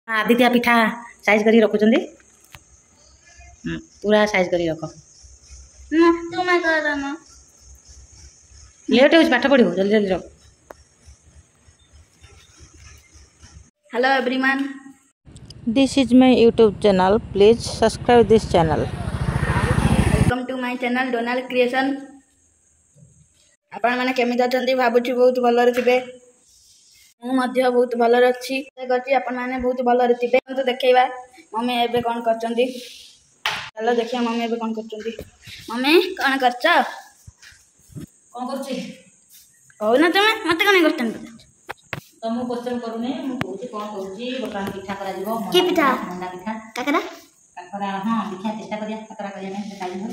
आदित्य पिठा size करी रखुचंदी पूरा size करी रख लेट हो पाठ पढ़ो जल्दी जल्दी रख। Hello everyone, this is my YouTube channel, please subscribe this channel. Welcome to my channel Donald creation. आपण माने केमिति अछंती भाबुची बहुत भलरे थिबे। मु मध्य बहुत भलरे अछि गछि आपण माने बहुत भलरे थिबे। तो देखैबा मम्मी एबे कोन करचंती। चलो देखिया मम्मी एबे कोन करचंती। मम्मी कोन करछ कौन करछि कहू ना तुमे मते कोन करचन तो मु क्वेश्चन करूने मु कहूची कोन करूची बटान पिठा करा दिबो की पिठा मंडा पिठा काकरा काकरा हां पिठा चेष्टा करिया काकरा करिया नै खाइ हो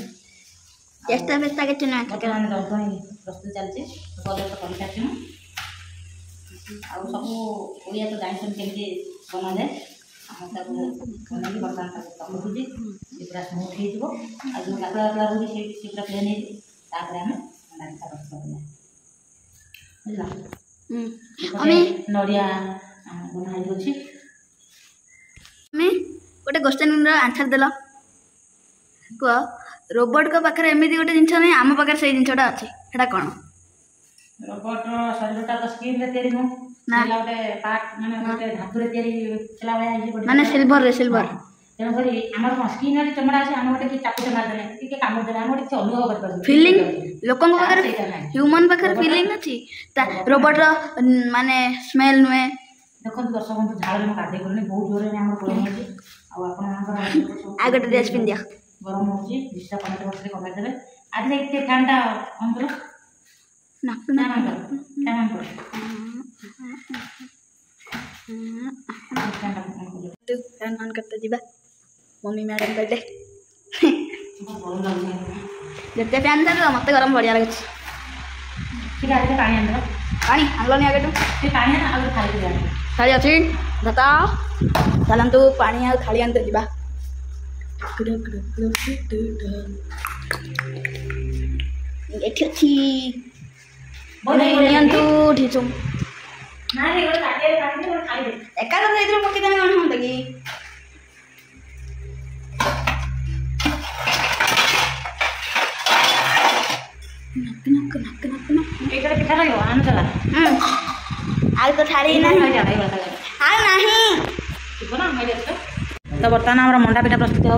चेष्टा बेस्ता के चना काकरा ने दर्दनी प्रस्तुत चलछि बोले तो करी छथिन आ सब ओया तो जानिसन केमि बना दे हम सब बना बटान तक करूची पूरा स्मूथ हे जिवो आ जो काकरा काकरा रोही से पूरा प्लेन हे ताकरे हम मंडा पिठा प्रस्तुत करिया बुझला अमी नडिया बना होछि मैं गोटे क्वेश्चन रो आंसर देलो को रोबोट को पाखरे एमिति गोटे जिंस नै आम पाखरे सेही जिंसटा अछि एटा कोन रोबोट शरीरटा तो स्किन रे तयारी न ना गोटे पार्ट माने गोटे धातु रे तयारी चला भया हे माने सिल्वर तेन करी हमर स्किन रे चमड़ा अछि हम गोटे कि चाकू मार देले कि काम देले हम गोटे अनुभव कर पाबे फीलिंग लोकन को पाखरे ह्यूमन पाखरे फीलिंग अछि रोबोट रो माने स्मेल नुए देखो दर्शक बंधु झाड़ में काटे करने बहुत जोरे में हमर गरम होछि आ अपन हमर आ गोटे ड्रेस पिन दिया गरम होछि दिशा कमेंट बॉक्स रे कमेंट देबे आज एक फैन टा ऑन करो ना फैन ऑन फैन ऑन करते जीवा मम्मी मैडम बर्थडे जते फैन था मत गरम बढ़िया लगे ठीक है पानी आन पानी आनलो नहीं आगे से पानी ना आगे खाली दिया खाली अछि दाता चलंतु पानी आ खाली आनते जीवा एठी अछि बने नियंतु ठीचु ना रे गोटे काटे काटे और खाई दे एका तो इधर पके देने कोन होंदा की नक एकर पिठा लगे आन चला आज तो थारी नहीं आज नहीं ठीक ना मैं तो बर्तमान हमरा मंडा पिठा प्रस्तुत हो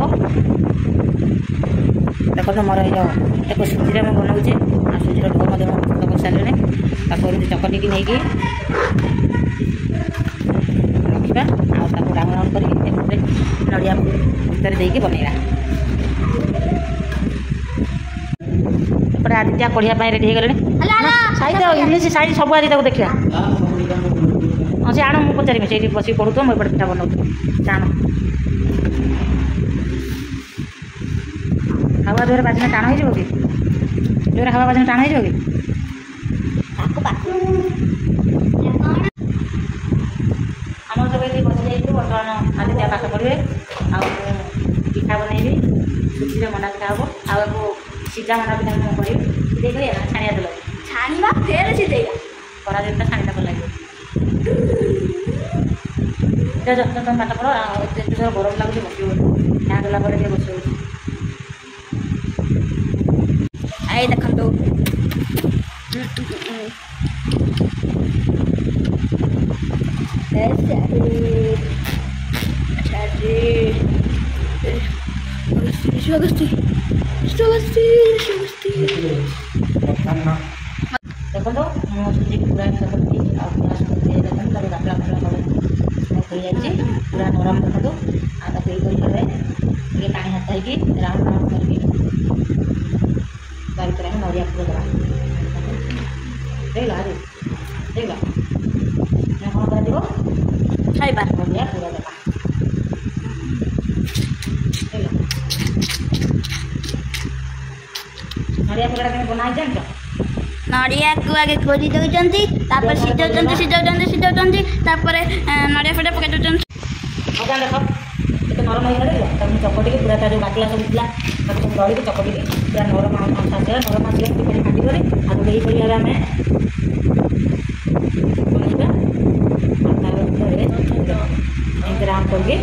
देखो तो मोर एक सुजी में बनाऊे आ सुजी डो मध्य प्रस्तुत कर सारे ताकि चकटी की नहीं रखा आउ डाउन करके नड़िया भितर देकी बनैला आदित्य पढ़िया रेडी हो गले इंग्लीश साइज सब आज देखा हाँ से आण मुझे पचारि से बस पढ़ु मुझे पिठा बनाऊ जाण हवा जोर बाजने टाण हो कि जोर हवा बाजने टाण हो कि आम सब ये बसी जाइए बर्तमान आदित्य पाठ पढ़े पिठा बनैबी सुजी मंडा पिठा हम आगे सीधा मंडा पिठा मुझे पढ़ी देखिए ना छाणिया देल छाणीबा फेर सिधेगा करा दिन छाणीटा भल लगे जत्न तुम पाठ पढ़ गरम लगुच बस फैन गला बस आई देखो देखो तो मुझे पूरा सकती गापला हो जाए पूरा नरम देखो आता ये पानी हाथ है राउंड राउंड करके भितर नड़िया पूरा देगा देगा कौन कर खाइबा नड़िया पूरा देगा नड़िया पूरा बनाई जान नड़िया को आगे खोजी दउचंती तापर सिजौचंती तापर नड़िया फटा पके दउचंती मजा देखो ये नरम हो गला तब चकटी के पूरा जो बाटला सब दिला तब सब रही चकटी के पूरा नरम आंसा नरम आसले पिठा काटी करे आगु यही पड़ी हमें बनैबा तार ଏମିତି ରାଉଣ୍ଡ କରିକି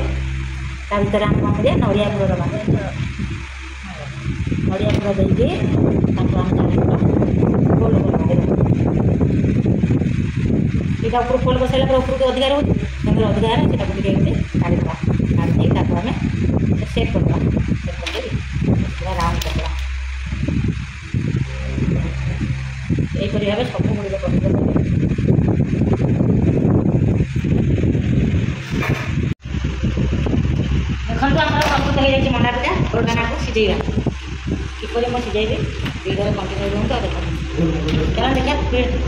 ତା ଭିତରେ ଆମେ କ'ଣ କରିବା ନଡ଼ିଆ ପୁର ଦେବା। ନଡ଼ିଆ ପୁର ଦେଇକି ତାକୁ ଆମେ ଚାରିପଟ ଗୋଲ ଗୋଲ କରିବା। ଏଇଟା ଉପରୁ ଫୋଲ୍ଡ କରିସାରିଲା ପରେ ଉପରକୁ ଅଧିକା ରହୁଛି, ତେଣୁ ଅଧିକା ହେଲେ ସେଇଟାକୁ ଟିକେ ଏମିତି କାଢ଼ିଦେବା। କାଢ଼ି ଦେଇକି ତାକୁ ଆମେ ସେଟ୍ କରିଦେବା। ସେଟ୍ କରିଦେଇ ପୁରା ରାଉଣ୍ଡ କରିଦେବା। ଏହିପରି ଭାବେ ସବୁ ଗୁଡ଼ିକ ପ୍ରସ୍ତୁତ କରିବା। ଦେଖନ୍ତୁ ଆମର ପ୍ରସ୍ତୁତ ହୋଇଯାଇଛି ମଣ୍ଡା ପିଠା। ବର୍ତ୍ତମାନକୁ ସିଝେଇବା। କିପରି ମୁଁ ସିଝେଇବି ଭିଡ଼ିଓରେ କଣ୍ଟିନ୍ୟୁ ରୁହନ୍ତୁ। ଆଉ ଦେଖନ୍ତୁ କାରଣ ଦେଖିବା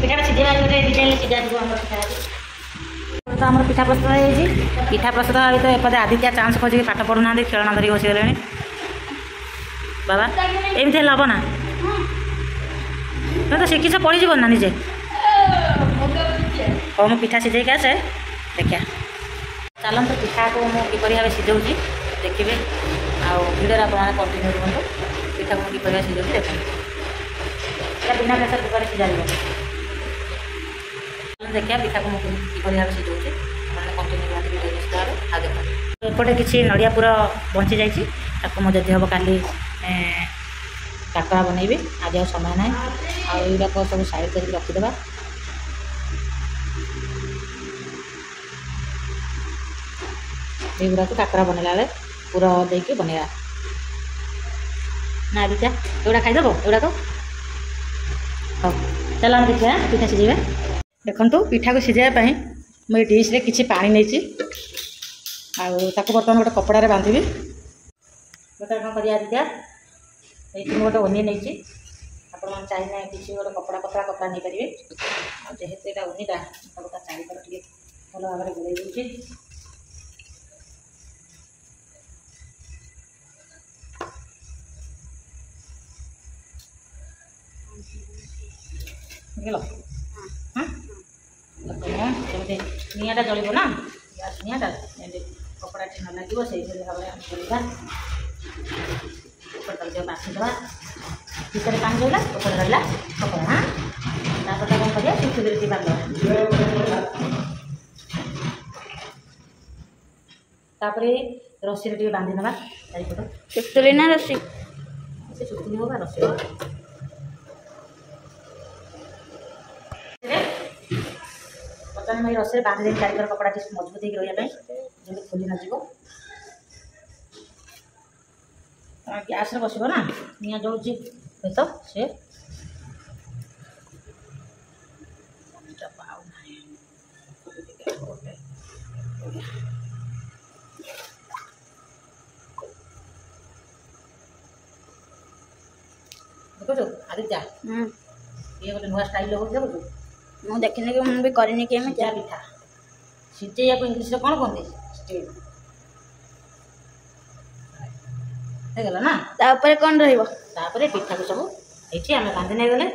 ପିଠାଟା ସିଝେଇବା ଗୋଟେ ଡିଜାଇନରେ ସିଝାଯିବ ଆମର ପିଠା। ତ ଆମର ପିଠା ପ୍ରସ୍ତୁତ ହେଇଯାଇଛି। ପିଠା ପ୍ରସ୍ତୁତ ହେବା ଭିତରେ ଏପଟେ ଆଦିତ୍ୟ ଚାନ୍ସ ଖୋଜିକି ପାଠ ପଢ଼ୁନାହାନ୍ତି, ଖେଳଣା ଧରିକି ବସିଗଲେଣି। ବାବା ଏମିତି ହେଲେ ହେବ ନା? ତୁମେ ତ ଶିଖିଛ, ପଡ଼ିଯିବ ନା ନିଜେ। ହଉ ମୁଁ ପିଠା ସିଝେଇକି ଆସେ, ଦେଖିବା। ଚାଲନ୍ତୁ ପିଠାକୁ ମୁଁ କିପରି ଭାବେ ସିଝାଉଛି ଦେଖିବେ। ଆଉ ଭିଡ଼ିଓରେ ଆପଣମାନେ କଣ୍ଟିନ୍ୟୁ ରୁହନ୍ତୁ। ପିଠାକୁ ମୁଁ କିପରି ଭାବେ ସିଝାଉଛି ଦେଖନ୍ତୁ। ଏଇଟା ବିନା ପ୍ରେସର କୁକରରେ ସିଝାଯିବ। ଦେଖିବା ପିଠାକୁ ମୁଁ କିପରି ଭାବେ ସିଝାଉଛି, ଆପଣମାନେ କଣ୍ଟିନ୍ୟୁ ରୁହନ୍ତୁ ଭିଡ଼ିଓ ନିଶ୍ଚିତ ଭାବେ। ଆଉ ଦେଖନ୍ତୁ ଏପଟେ କିଛି ନଡ଼ିଆ ପୁର ବଞ୍ଚିଯାଇଛି, ତାକୁ ମୁଁ ଯଦି ହେବ କାଲି କାକରା ବନେଇବି। ଆଜି ଆଉ ସମୟ ନାହିଁ। ଆଉ ଏଇଗୁଡ଼ାକ ସବୁ ସାଇଡ଼୍ କରିକି ରଖିଦେବା। ଏଇଗୁଡ଼ାକୁ କାକରା ବନେଇଲା ବେଳେ ପୁର ଦେଇକି ବନେଇବା। ନା ଆଦିତ୍ୟ ଏଗୁଡ଼ା ଖାଇଦେବ ଏଗୁଡ଼ାକ। ହଉ ଚାଲ ଆମେ ଦେଖିବା ପିଠା ସିଝେଇବା। ଦେଖନ୍ତୁ ପିଠାକୁ ସିଝାଇବା ପାଇଁ ମୁଁ ଏ ଡିସ୍ରେ କିଛି ପାଣି ନେଇଛି। ଆଉ ତାକୁ ବର୍ତ୍ତମାନ ଗୋଟେ କପଡ଼ାରେ ବାନ୍ଧିବି। ବର୍ତ୍ତମାନ କ'ଣ କରିବା ଆଦିତ୍ୟ, ଏଇଠି ମୁଁ ଗୋଟେ ଓନି ନେଇଛି। ଆପଣମାନେ ଚାହିଁଲେ କିଛି ଗୋଟେ କପଡ଼ା ପତଳା କପଡ଼ା ନେଇପାରିବେ। ଆଉ ଯେହେତୁ ଏଇଟା ଓନିଟା ତାକୁ ତା ଚାରିପଟ ଟିକେ ଭଲ ଭାବରେ ଘୋଡ଼େଇ ଦେଉଛି। ବୁଝିଲ? ସେମିତି ନିଆଁଟା ଜଳିବ ନା, ଗ୍ୟାସ୍ ନିଆଁଟା ଯେମିତି କପଡ଼ାଟି ନ ଲାଗିବ ସେଇଭଳି ଭାବରେ ଆମେ କରିବା। କପଡ଼ାକୁ ଟିକେ ବାଛିଦେବା। ଭିତରେ ପାଣି ରହିଲା, ଉପରେ ରହିଲା କପଡ଼ା। ତାପରେ କ'ଣ କରିବା, ସୁତୁଲିରେ ଟିକେ ବାନ୍ଧିଦେବା। ତାପରେ ରସିରେ ଟିକେ ବାନ୍ଧିଦେବା ଚାରିପଟ। ସୁତୁଲି ନା ରସି? ସେ ସୁତୁଲି ହଉ ବା ରସି ହଉ। ବର୍ତ୍ତମାନ ମୁଁ ଏଇ ରସିରେ ବାନ୍ଧିଦେବି ଚାରିପଟ କପଡ଼ାଟି ମଜବୁତ ହେଇକି ରହିବା ପାଇଁ, ଯେମିତି ଖୋଲି ନଯିବ। ଗ୍ୟାସ୍ରେ ବସିବ ନା, ନିଆଁ ଜଳୁଛି ହୁଏତ ସେ ଦେଖୁଛୁ ଆଦିତ୍ୟ, ଇଏ ଗୋଟେ ନୂଆ ଷ୍ଟାଇଲ୍ ହେଉଛି। ଦେଖୁଛୁ ମୁଁ ଦେଖିନି କି ମୁଁ ବି କରିନି କେମିତି। ସିଝା ପିଠା ସିଝେଇବାକୁ ଇଂଲିଶରେ କ'ଣ କୁହନ୍ତି? ଷ୍ଟିମ୍। ହେଇଗଲା ନା? ତା ଉପରେ କ'ଣ ରହିବ? ତାପରେ ପିଠାକୁ ସବୁ ଏଇଠି ଆମେ ବାନ୍ଧି ନେଇଗଲେ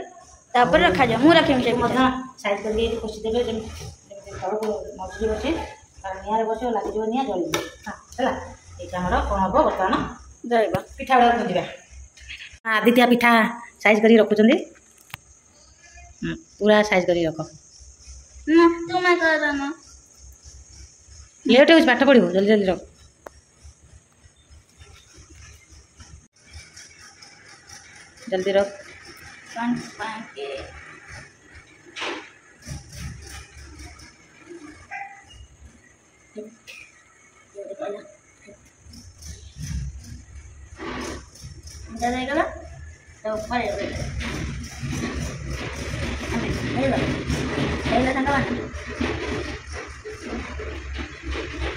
ତାପରେ ରଖାଯିବ। ମୁଁ ରଖିବି ସେ ମଧ୍ୟ ସାଇଜ୍ କରିକି ଏଇଠି ଖୋସିଦେବେ, ଯେମିତି ତଳକୁ ମଝିରେ ବସି କାରଣ ନିଆଁରେ ବସିବ, ଲାଗିଯିବ, ନିଆଁ ଜଳିବ। ହେଲା, ଏଇଠି ଆମର କ'ଣ ହେବ ବର୍ତ୍ତମାନ ରହିବ। ପିଠା ଗୁଡ଼ାକ ଖୋଜିବା। ଆଦିତ୍ୟ ପିଠା ସାଇଜ୍ କରିକି ରଖୁଛନ୍ତି। ପୁରା ସାଇଜ୍ କରିକି ରଖ। ତୁମେ କର ନା। ଲେଟ୍ ହେଉଛି, ପାଠ ପଢ଼ିବୁ, ଜଲ୍ଦି ଜଲ୍ଦି ରଖ। ଜଲ୍ଦି ରଖ। ହେଇଗଲା ତା ଉପରେ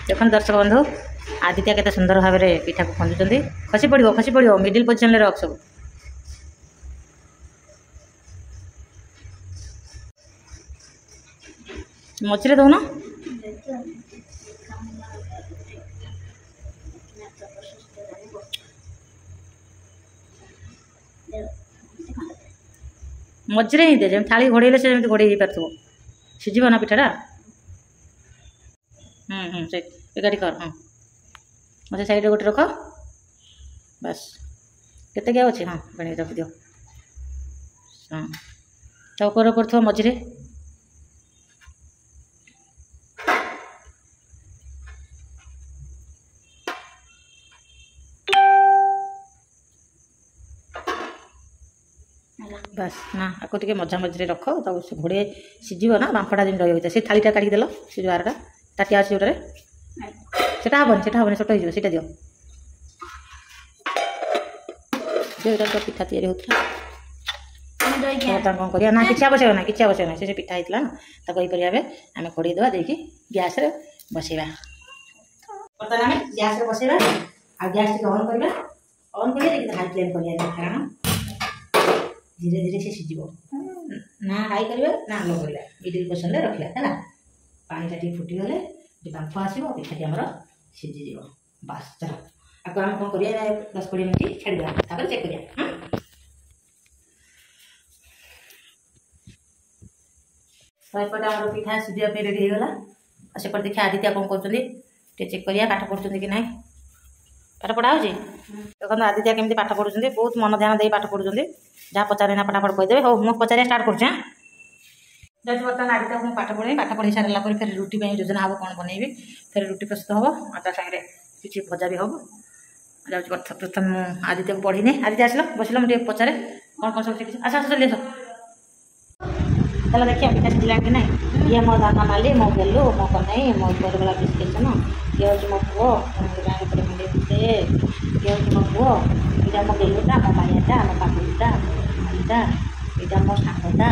ଦେଖନ୍ତୁ ଦର୍ଶକ ବନ୍ଧୁ, ଆଦିତ୍ୟ କେତେ ସୁନ୍ଦର ଭାବରେ ପିଠାକୁ ଖଞ୍ଜୁଛନ୍ତି। ଖସି ପଡ଼ିବ, ମିଡ଼ିଲ୍ ପୋଜିସନ୍ରେ ରଖ ସବୁ। ମଝିରେ ଦେଉନ। ମଝିରେ ହିଁ ଦେ, ଯେମିତି ଥାଳି ଘୋଡ଼େଇଲେ ସେ ଯେମିତି ଘୋଡ଼େଇ ହେଇପାରୁଥିବ। ସିଝିବ ନା ପିଠାଟା। ସେ ଏକାଠି କର। ମୋତେ ସାଇଡ଼୍ରେ ଗୋଟେ ରଖ। ବାସ୍, କେତେ ଗ୍ୟାପ୍ ଅଛି? ପାଣି ରଖିଦିଅ। ତା ଉପରେ ଥିବ ମଝିରେ। ବାସ୍ ନା ଆକୁ ଟିକେ ମଝା ମଝିରେ ରଖ ତାକୁ ସେ ଘୋଡ଼େ ସିଝିବ ନା ବାମ୍ଫଟା ଯେମିତି ରହିବ ଭିତରେ। ସେ ଥାଳିଟା କାଢ଼ିକି ଦେଲ ସେ ଯେଉଁ ଆରଟା ତାଟିଆ ଅଛି ଯେଉଁଟାରେ ସେଟା ହେବନି ଛୋଟ ହେଇଯିବ ସେଇଟା ଦିଅ। ଏଇଟା ତ ପିଠା ତିଆରି ହେଉଥିଲା ବର୍ତ୍ତମାନ କ'ଣ କରିବା ନା କିଛି ଆବଶ୍ୟକ ନାହିଁ ସେ ପିଠା ହେଇଥିଲା ନା ତାକୁ ଏହିପରି ଭାବେ ଆମେ ଘୋଡ଼େଇ ଦେବା ଦେଇକି ଗ୍ୟାସ୍ରେ ବସେଇବା। ବର୍ତ୍ତମାନ ଆମେ ଗ୍ୟାସ୍ରେ ବସେଇବା ଆଉ ଗ୍ୟାସ୍ ଟିକେ ଅନ୍ କରିବା ଦେଇକି ହାଇ ଫ୍ଲେମ୍ କରିବା କାରଣ ଧୀରେ ଧୀରେ ସେ ସିଝିବ ନା ହାଇ କରିବା ନା लो କରିବା ମିଡ଼ିଲ୍ ପୋଜିସନ୍ରେ ରଖିବା ହେଲା। ପାଣିଟା ଟିକେ ଫୁଟିଗଲେ ଟିକେ ବାମ୍ଫ ଆସିବ ପିଠାଟି ଆମର ସିଝିଯିବ। ବାସ୍ ଚାଲ ଆକୁ ଆମେ କ'ଣ କରିବା 10-20 ମିନିଟ୍ ଛାଡ଼ିଦେବା ତାପରେ ଚେକ୍ କରିବା। ଏପଟେ ଆମର ପିଠା ସିଝିବା ପାଇଁ ରେଡ଼ି ହେଇଗଲା। ଆଉ ସେପଟେ ଦେଖିବା ଆଦିତ୍ୟ କ'ଣ କରୁଛନ୍ତି ଟିକେ ଚେକ୍ କରିବା ପାଠ ପଢ଼ୁଛନ୍ତି କି ନାହିଁ। ପାଠ ପଢ଼ା ହେଉଛି ଦେଖନ୍ତୁ ଆଦିତ୍ୟ କେମିତି ପାଠ ପଢ଼ୁଛନ୍ତି ବହୁତ ମନ ଧ୍ୟାନ ଦେଇ ପାଠ ପଢ଼ୁଛନ୍ତି। ଯାହା ପଚାରେ ନା ଫଟାଫଟ କହିଦେବେ। ହଉ ମୁଁ ପଚାରିବା ଷ୍ଟାର୍ଟ କରୁଛି। ଯାଉଛି ବର୍ତ୍ତମାନ ଆଦିତ୍ୟକୁ ମୁଁ ପାଠ ପଢ଼େଇ ସାରିଲା ପରେ ଫେର ରୁଟି ପାଇଁ ଯୋଜନା ହେବ କ'ଣ ବନେଇବି। ଫେର ରୁଟି ପ୍ରସ୍ତୁତ ହେବ ଆଉ ତା ସାଙ୍ଗରେ କିଛି ଭଜା ବି ହେବ। ଯାଉଛି ପ୍ରଥମେ ମୁଁ ଆଦିତ୍ୟକୁ ପଢ଼ିନି। ଆଦିତ୍ୟ ଆସିଲ ବସିଲ ମୁଁ ଟିକେ ପଚାରେ କ'ଣ ସବୁ ଶିଖିଛି। ଆସ ଜଲ୍ଦି ଆସ ଚାଲ ଦେଖିବା ପିଠା ସିଝିଲାଣି କି ନାହିଁ। ଇଏ ମୋ ଦାନା ମାଲି ମୋ ଗେଲୁ ମୋ କନେଇ ମୋ ଉପରବେଳା ବିସ୍କେସନ ଇଏ ହେଉଛି ମୋ ପୁଅ ଏପଟେ ମୁଣ୍ଡେ ପିଠେ ଇଏ ହେଉଛି ମୋ ପୁଅ ଏଇଟା ମୋ ଗେଲୁଟା ମୋ ମାଇଆଟା ମୋ ପାପୁଲିଟା ମୋ ମାଲିଟା ଏଇଟା ମୋ ସାଙ୍ଗଟା।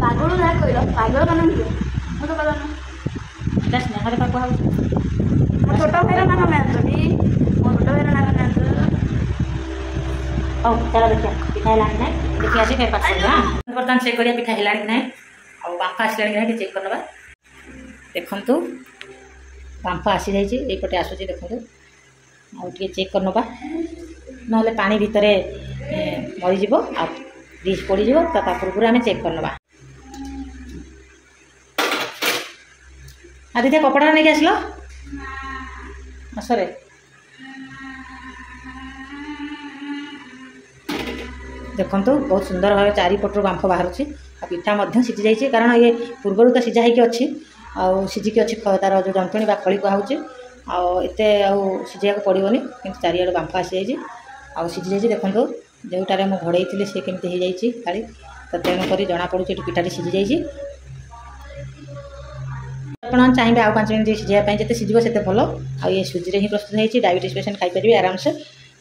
ପାଗଳ ଯାହା କହିଲ ପାଗଳ ମାନେ ମୁଁ ତ କହିଲ ଏଇଟା ସ୍ନେହରେ ପାଗ ହେଉଛି। ମୋ ଛୋଟ ଭାଇର ନାମ ନିଅନ୍ତୁନି ମୋ ଛୋଟ ଭାଇର ନାମ ନିଅନ୍ତୁ। ହଉ ଚାଲ ଦେଖିବା ପିଠା ହେଲାଣି ନାହିଁ ଦେଖି ଆସି ଫେର ପାଠ ପଢ଼ିବା। ବର୍ତ୍ତମାନ ଚେକ୍ କରିବା ପିଠା ହେଲାଣି କି ନାହିଁ ଆଉ ବାମ୍ଫ ଆସିଲାଣି କି ନାହିଁ ଟିକେ ଚେକ୍ କରିନେବା। ଦେଖନ୍ତୁ ବାମ୍ଫ ଆସିଯାଇଛି ଏଇପଟେ ଆସୁଛି ଦେଖନ୍ତୁ ଆଉ ଟିକେ ଚେକ୍ କରିନେବା ନହେଲେ ପାଣି ଭିତରେ ମରିଯିବ ଆଉ ଡିସ୍ ପଡ଼ିଯିବ ତା ପୂର୍ବରୁ ଆମେ ଚେକ୍ କରିନେବା। ଆଦିତ୍ୟ କପଡ଼ାଟା ନେଇକି ଆସିଲ ଆସରେ ଦେଖନ୍ତୁ ବହୁତ ସୁନ୍ଦର ଭାବେ ଚାରିପଟରୁ ବାମ୍ଫ ବାହାରୁଛି ଆଉ ପିଠା ମଧ୍ୟ ସିଝି ଯାଇଛି କାରଣ ଇଏ ପୂର୍ବରୁ ତ ସିଝା ହେଇକି ଅଛି ଆଉ ସିଝିକି ଅଛି ତାର ଯେଉଁ ଯନ୍ତୁଣୀ ବା ଖଳି କୁହାହେଉଛି ଆଉ ଏତେ ଆଉ ସିଝିବାକୁ ପଡ଼ିବନି କିନ୍ତୁ ଚାରିଆଡ଼ୁ ବାମ୍ଫ ଆସିଯାଇଛି ଆଉ ସିଝି ଯାଇଛି। ଦେଖନ୍ତୁ ଯେଉଁଟାରେ ମୁଁ ଘୋଡ଼େଇଥିଲି ସେ କେମିତି ହେଇଯାଇଛି ଥାଳି ତ ତେଣୁକରି ଜଣାପଡ଼ୁଛି ଏଠି ପିଠାଟି ସିଝି ଯାଇଛି। ଆପଣ ଚାହିଁବେ ଆଉ 5 ମିନିଟ୍ ସିଝିବା ପାଇଁ ଯେତେ ସିଝିବ ସେତେ ଭଲ ଆଉ ଇଏ ସୁଜିରେ ହିଁ ପ୍ରସ୍ତୁତ ହେଇଛି। ଡାଇବେଟିସ୍ ପେସେଣ୍ଟ ଖାଇପାରିବେ ଆରାମସେ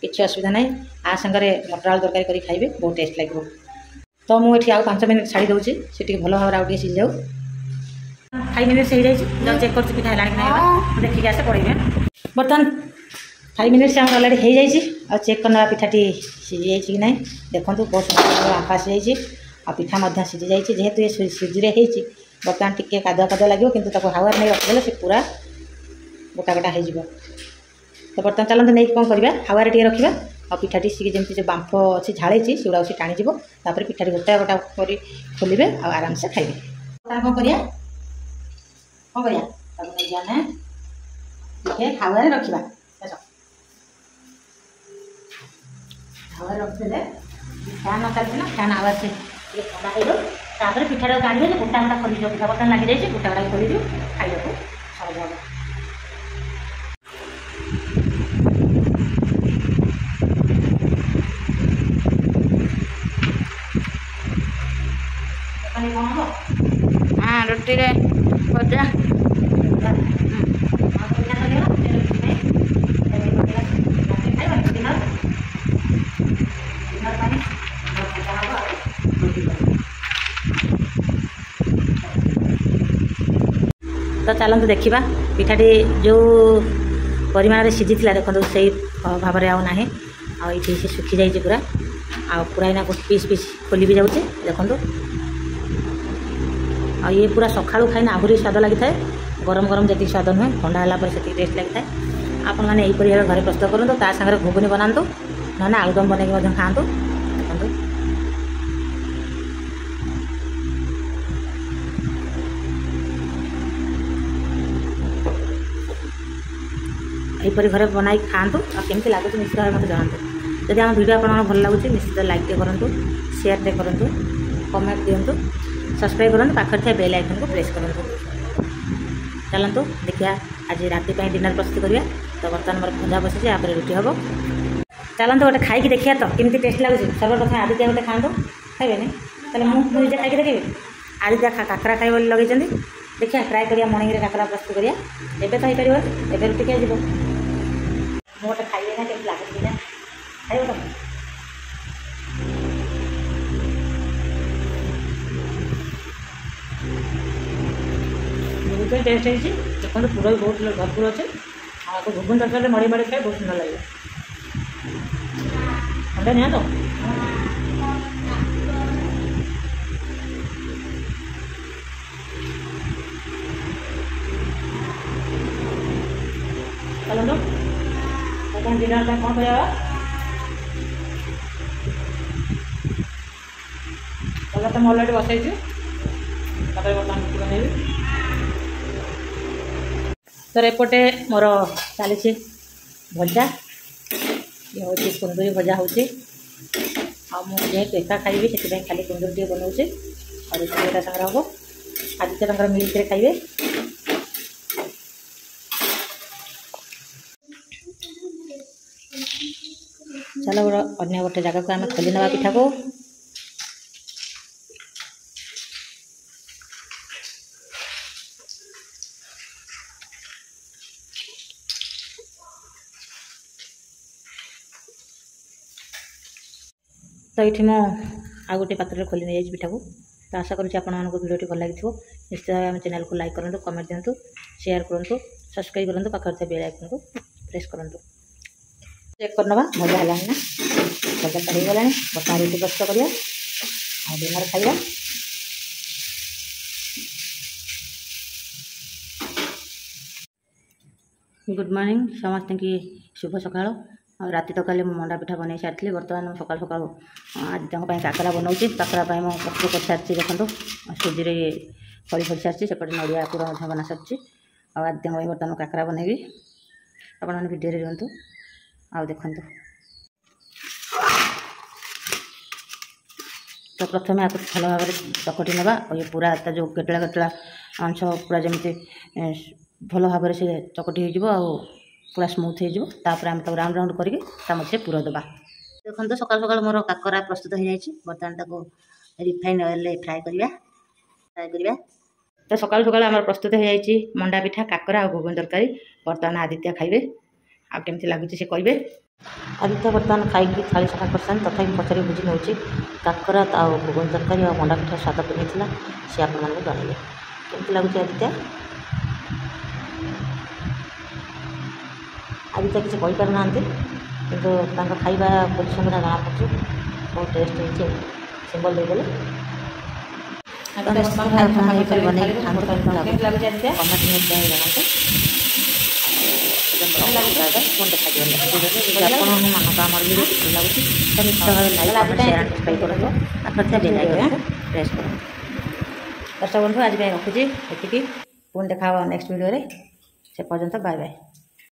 କିଛି ଅସୁବିଧା ନାହିଁ। ଆ ସାଙ୍ଗରେ ମଟର ଆଳୁ ତରକାରୀ କରି ଖାଇବେ ବହୁତ ଟେଷ୍ଟ ଲାଗିବ। ତ ମୁଁ ଏଠି ଆଉ 5 ମିନିଟ୍ ଛାଡ଼ି ଦେଉଛି ସେ ଟିକେ ଭଲ ଭାବରେ ଆଉ ଟିକେ ସିଝିଯାଉ। 5 ମିନିଟ୍ସ ହେଇଯାଇଛି ଚେକ୍ କରୁଛି ପିଠା ହେଲାଣି କି ନାହିଁ ମୁଁ ଦେଖିକି ଆସେ ପଢ଼େଇବେ। ବର୍ତ୍ତମାନ 5 ମିନିଟ୍ସ ଆମର ଅଲରେଡ଼ି ହେଇଯାଇଛି ଆଉ ଚେକ୍ କରିନେବା ପିଠାଟି ସିଝିଯାଇଛି କି ନାହିଁ। ଦେଖନ୍ତୁ ବହୁତ ସୁନ୍ଦର ବାମ୍ଫ ଆସିଯାଇଛି ଆଉ ପିଠା ମଧ୍ୟ ସିଝିଯାଇଛି। ଯେହେତୁ ଏ ସୁଜିରେ ହେଇଛି ବର୍ତ୍ତମାନ ଟିକେ କାଦୁଆ ଲାଗିବ କିନ୍ତୁ ତାକୁ ହାୱାରେ ନେଇ ରଖିଦେଲେ ସେ ପୁରା ଗୋଟା ହେଇଯିବ। ତ ବର୍ତ୍ତମାନ ଚାଲନ୍ତୁ ନେଇକି କ'ଣ କରିବା ହାୱାରେ ଟିକେ ରଖିବା ଆଉ ପିଠାଟି ସିଏ ଯେମିତି ଯେଉଁ ବାମ୍ଫ ଅଛି ଝାଳେଇଛି ସେଗୁଡ଼ାକ ସେ ଟାଣିଯିବ ତାପରେ ପିଠାଟି ଗୋଟା କରି ଖୋଲିବେ ଆଉ ଆରାମସେ ଖାଇବେ। ତାର କ'ଣ କରିବା ତାକୁ ନେଇକି ଆମେ ଟିକେ ହାୱାରେ ରଖିବା। ହାୱାରେ ରଖିଦେଲେ ଫ୍ୟାନ୍ ନ ଚାଲିଛି ନା ଫ୍ୟାନ୍ ଆୱାଜ ସେ ଟିକେ ଥଣ୍ଡା ହେଇଯିବ ତାପରେ ପିଠାଟାକୁ କାଢ଼ିବେ ଯେ ଗୋଟା ଖୋଲିଯିବ। ପିଠା ବର୍ତ୍ତମାନ ଲାଗିଯାଇଛି ଗୋଟା ଖୋଲିଯିବ ଖାଇବାକୁ ସହଜ ହେବ। କ'ଣ ହେବ ରୁଟିରେ ଭଜା ତ ଚାଲନ୍ତୁ ଦେଖିବା ପିଠାଟି ଯେଉଁ ପରିମାଣରେ ସିଝିଥିଲା ଦେଖନ୍ତୁ ସେଇ ଭାବରେ ଆଉ ନାହିଁ ଆଉ ଏଇଠି ସେ ଶୁଖିଯାଇଛି ପୁରା ଆଉ ପୁରା ଏଇନା ପିସ୍ ଖୋଲି ବି ଯାଉଛି ଦେଖନ୍ତୁ। ଆଉ ଇଏ ପୁରା ସକାଳୁ ଖାଇଲେ ଆହୁରି ସ୍ୱାଦ ଲାଗିଥାଏ। ଗରମ ଯେତିକି ସ୍ୱାଦ ନୁହେଁ ଥଣ୍ଡା ହେଲା ପରେ ସେତିକି ଟେଷ୍ଟ ଲାଗିଥାଏ। ଆପଣମାନେ ଏହିପରି ଭାବେ ଘରେ ପ୍ରସ୍ତୁତ କରନ୍ତୁ ତା ସାଙ୍ଗରେ ଘୁଗୁନି ବନାନ୍ତୁ ନହେଲେ ଆଳୁଦମ ବନେଇକି ମଧ୍ୟ ଖାଆନ୍ତୁ। ଦେଖନ୍ତୁ ଏହିପରି ଘରେ ବନାଇକି ଖାଆନ୍ତୁ ଆଉ କେମିତି ଲାଗୁଛି ନିଶ୍ଚିତ ଭାବେ ମୋତେ ଜଣାନ୍ତୁ। ଯଦି ଆମ ଭିଡ଼ିଓ ଆପଣଙ୍କୁ ଭଲ ଲାଗୁଛି ନିଶ୍ଚିତ ଲାଇକ୍ଟେ କରନ୍ତୁ, ସେୟାରଟେ କରନ୍ତୁ, କମେଣ୍ଟ ଦିଅନ୍ତୁ, ସବସ୍କ୍ରାଇବ୍ କରନ୍ତୁ, ପାଖରେ ଥିବା ବେଲ୍ ଆଇକନ୍କୁ ପ୍ରେସ୍ କରନ୍ତୁ। चलतु देखिए आज राति डिनर प्रस्तुत करिया। तो बर्तमान मोर भजा बसी आप रुटी हम। चलतु गोटे खाई देखिए तो केमती टेस्ट लगुच। सर्वप्रथम आदित्य गोटे खाँतु खाइबे तेल मुझे खाई देखे। आदित्य काकरा खाई बोली लगे देखिए ट्राए करिया मॉर्निंग रे काकरा प्रस्तुत करिया। एबे तो हो पार एबे रुटी क्या जीव गोटे खाइबे ना केमती लगे ना खाइब तुम बहुत टेस्ट है देखो पूरा भी बहुत भरपूर अच्छे आपको घुगुन तरकारी मड़ी मड़ी खाए बहुत सुंदर लगे। अंडा नहीं तो चलो कौन डिनर टाइम कौन कर चलो तुम अलरेडी बसई बर्तमान रुटी बनैबी। तो एपटे मोर चली भजा ये हूँ कुंदुरी भजा होची जेहेतु एका खाइबी से खाली कुंदुरी टे बनाऊे और रुटी सागर हम आदित्य तंकर मिल्क रे खाइबे। चलो अन्य गोटे जगह को आम खोली नवा पिठा को। तो ये आ गोटे पात्र खोली नहीं जाए पिठा को। तो आशा करुँच भिडियो भल लगी निश्चित भाव आम चैनल को लाइक करूँ कमेंट दिंतु शेयर करूँ सब्सक्राइब करूँ पाखे बेल आइकन को प्रेस करूँ। चेक करना भजा है ना भजा तो हो गला बर्तमान रुटी प्रस्तुत करिया डिनर खाइबा। गुड मॉर्निंग समस्त की शुभ सकाळ। और राति तो कल मंडा पिठा बन सारी बर्तमान सकाल सकाल आदित्य काकरा बनाऊँगी। काकरा प्रस्तुत कर सारी देखो सुजी खड़ी खड़ी सारी सेपटे नड़िया पूरा बना सारी आदित्य बर्तमान काकरा बनैबी। आपण भिडियो रुहतु आ देखु। तो प्रथम आपको भल भाव चकटी ना और ये पूरा जो गेटला गेटला अंश पूरा जमी भल भाव से चकटी हो पूरा स्मूथ होपर आम राउंड राउंड करके मझे पूरा दबा। देखो सकाल सकाल मोर काकरा प्रस्तुत हो जाए बर्तमान ताको रिफाइन ऑयल फ्राए करवा। तो सकाल सकाल आम प्रस्तुत हो जाए मंडा पिठा काकरा और घुगुन तरकारी। बर्तमान आदित्य खाइबे आ केमती लगुच से कहे। आदित्य बर्तमान खाई थाली सफा कर तथा पचारि बुझी नौ काकरा और घुगुन तरकारी और मंडा पिठा स्वाद बनी सी आप जनइबे केमती लगुच। आदित्य किसी कहीपर ना कि खाଇବା पोजिशन जना पड़े बहुत टेस्ट होती सिंबल देदेले बन कमेंट जनाते आमर वीडियो भल लगुच तो निश्चित भाव लाइक शेयर सब्सक्राइब करूँ पाखे बेल आइकन प्रेस करूँ। दर्शक बंधु आज रखुची ये पुणी देखा नेक्स्ट वीडियो से पर्यंत बाय बाय।